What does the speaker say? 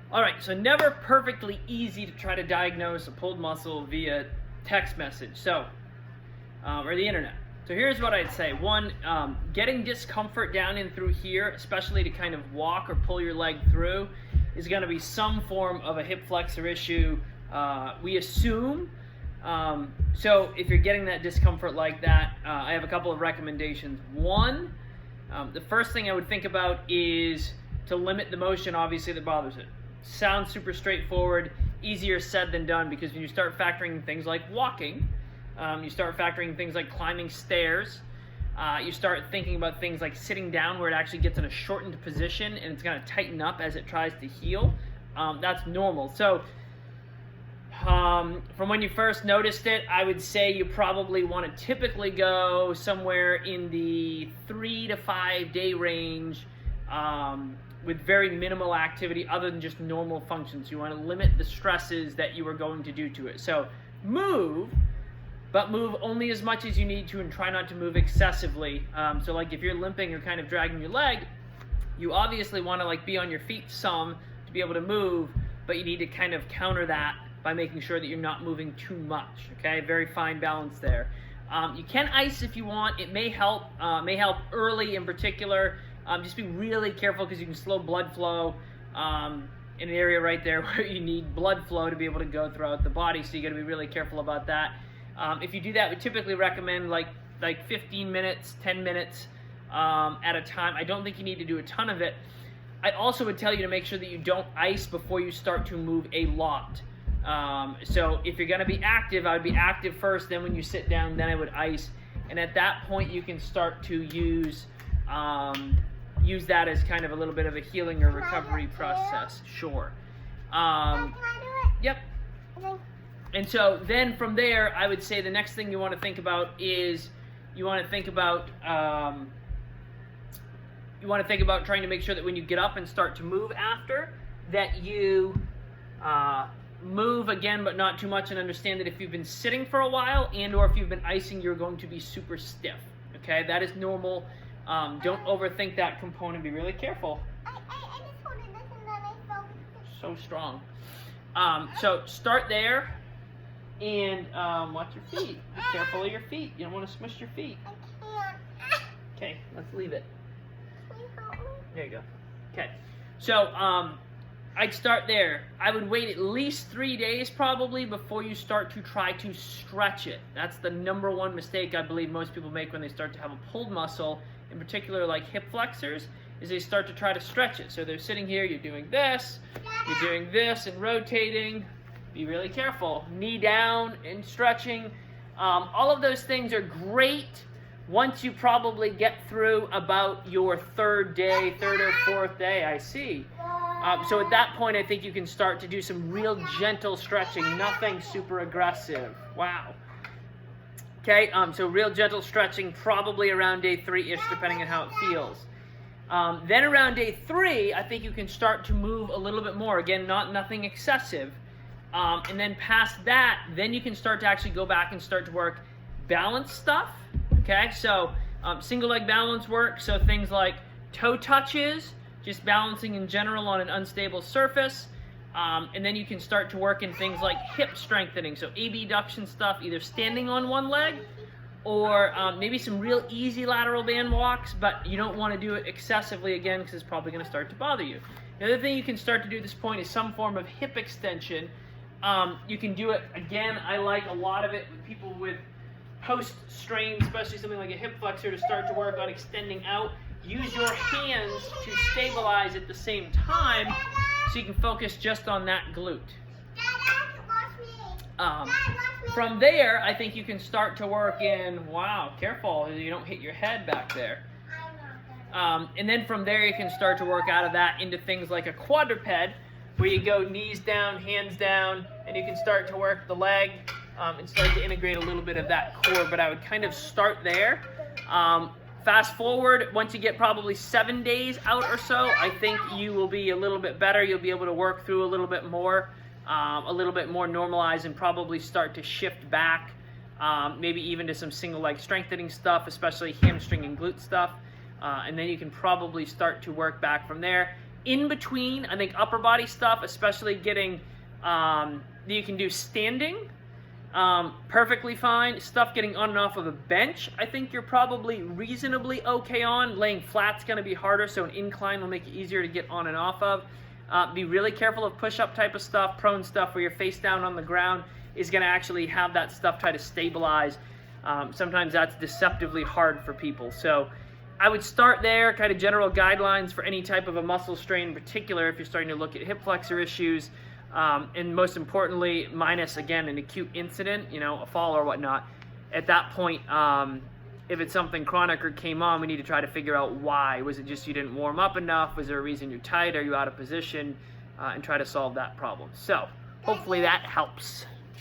All right, so never perfectly easy to try to diagnose a pulled muscle via text message, or the internet. So here's what I'd say. One, getting discomfort down in through here, especially to kind of walk or pull your leg through, is going to be some form of a hip flexor issue, we assume. So if you're getting that discomfort like that, I have a couple of recommendations. One, the first thing I would think about is to limit the motion, obviously, that bothers it. Sounds super straightforward, easier said than done, because when you start factoring things like walking, you start factoring things like climbing stairs, you start thinking about things like sitting down where it actually gets in a shortened position and it's going to tighten up as it tries to heal. That's normal. So from when you first noticed it, I would say you probably want to typically go somewhere in the 3 to 5 day range, with very minimal activity other than just normal functions. You want to limit the stresses that you are going to do to it. So move, but move only as much as you need to, and try not to move excessively. So like if you're limping or kind of dragging your leg, you obviously want to like be on your feet some to be able to move, but you need to kind of counter that by making sure that you're not moving too much. Okay, very fine balance there. You can ice if you want. It may help early in particular. Just be really careful because you can slow blood flow in an area right there where you need blood flow to be able to go throughout the body, so you got to be really careful about that. If you do that, we typically recommend like 15 minutes, 10 minutes at a time. I don't think you need to do a ton of it. I also would tell you to make sure that you don't ice before you start to move a lot. So if you're going to be active, I would be active first, then when you sit down, then I would ice. And at that point, you can start to use that as kind of a little bit of a healing or recovery process. Sure. Can I do it? Yep. Okay. And so then from there, I would say the next thing you want to think about is you want to think about trying to make sure that when you get up and start to move after, that you move again, but not too much, and understand that if you've been sitting for a while and or if you've been icing, you're going to be super stiff. Okay, that is normal. Don't overthink that component. Be really careful. I just wanted this and then I felt So strong. So start there and watch your feet. Be careful of your feet. You don't want to smush your feet. I can't. Okay, let's leave it. Can you help me? There you go. Okay, so I'd start there. I would wait at least 3 days probably before you start to try to stretch it. That's the number one mistake I believe most people make when they start to have a pulled muscle, in particular like hip flexors, is they start to try to stretch it. So they're sitting here, you're doing this and rotating. Be really careful. Knee down and stretching. All of those things are great once you probably get through about your third or fourth day, I see. So at that point, I think you can start to do some real gentle stretching, nothing super aggressive. Wow. Okay, so real gentle stretching probably around day 3-ish, depending on how it feels. Then around day 3, I think you can start to move a little bit more. Again, nothing excessive. And then past that, then you can start to actually go back and start to work balance stuff. Okay, so single leg balance work, so things like toe touches, just balancing in general on an unstable surface. And then you can start to work in things like hip strengthening, so abduction stuff, either standing on one leg or maybe some real easy lateral band walks, but you don't want to do it excessively again because it's probably going to start to bother you. The other thing you can start to do at this point is some form of hip extension. You can do it, again, I like a lot of it with people with post-strain, especially something like a hip flexor, to start to work on extending out. Use your hands to stabilize at the same time so you can focus just on that glute. From there, I think you can start to work in, wow, careful, you don't hit your head back there. And then from there, you can start to work out of that into things like a quadruped, where you go knees down, hands down, and you can start to work the leg and start to integrate a little bit of that core. But I would kind of start there. Fast forward, once you get probably 7 days out or so, I think you will be a little bit better. You'll be able to work through a little bit more normalized, and probably start to shift back, maybe even to some single leg strengthening stuff, especially hamstring and glute stuff. And then you can probably start to work back from there. In between, I think upper body stuff, especially getting, you can do standing, perfectly fine. Stuff getting on and off of a bench, I think you're probably reasonably okay on. Laying flat's going to be harder, so an incline will make it easier to get on and off of. Be really careful of push-up type of stuff. Prone stuff where you're face down on the ground is going to actually have that stuff try to stabilize. Sometimes that's deceptively hard for people. So I would start there, kind of general guidelines for any type of a muscle strain, in particular if you're starting to look at hip flexor issues. And most importantly, minus, again, an acute incident, a fall or whatnot. At that point, if it's something chronic or came on, we need to try to figure out why. Was it just you didn't warm up enough? Was there a reason you're tight? Are you out of position? And try to solve that problem. So hopefully that helps.